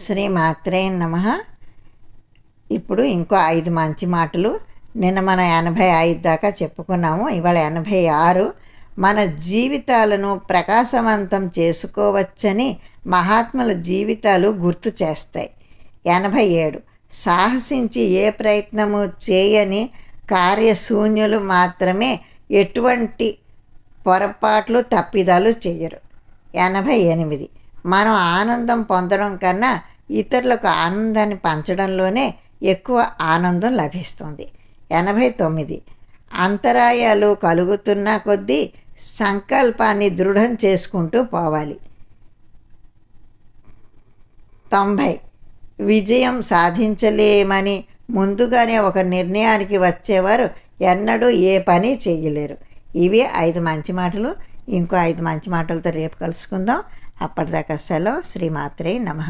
శ్రీ మాత్రే నమః. ఇప్పుడు ఇంకో 5 మంచి మాటలు. నిన్న మనం 85 దాకా చెప్పుకున్నాము. ఇవాళ 86. మన జీవితాలను ప్రకాశవంతం చేసుకోవచ్చని మహాత్ముల జీవితాలు గుర్తు చేస్తాయి. 87. సాహసించి ఏ ప్రయత్నము చేయని కార్యశూన్యులు మాత్రమే ఎటువంటి పొరపాట్లు తప్పిదాలు చేయరు. 88. మనం ఆనందం పొందడం కన్నా ఇతరులకు ఆనందాన్ని పంచడంలోనే ఎక్కువ ఆనందం లభిస్తుంది. 89. అంతరాయాలు కలుగుతున్న కొద్దీ సంకల్పాన్ని దృఢం చేసుకుంటూ పోవాలి. 90. విజయం సాధించలేమని ముందుగానే ఒక నిర్ణయానికి వచ్చేవారు ఎన్నడూ ఏ పని చేయలేరు. ఇవి 5 మంచి మాటలు. ఇంకో 5 మంచి మాటలతో రేపు కలుసుకుందాం. అప్పటిదాకా సెలవు. శ్రీమాత్రే నమః.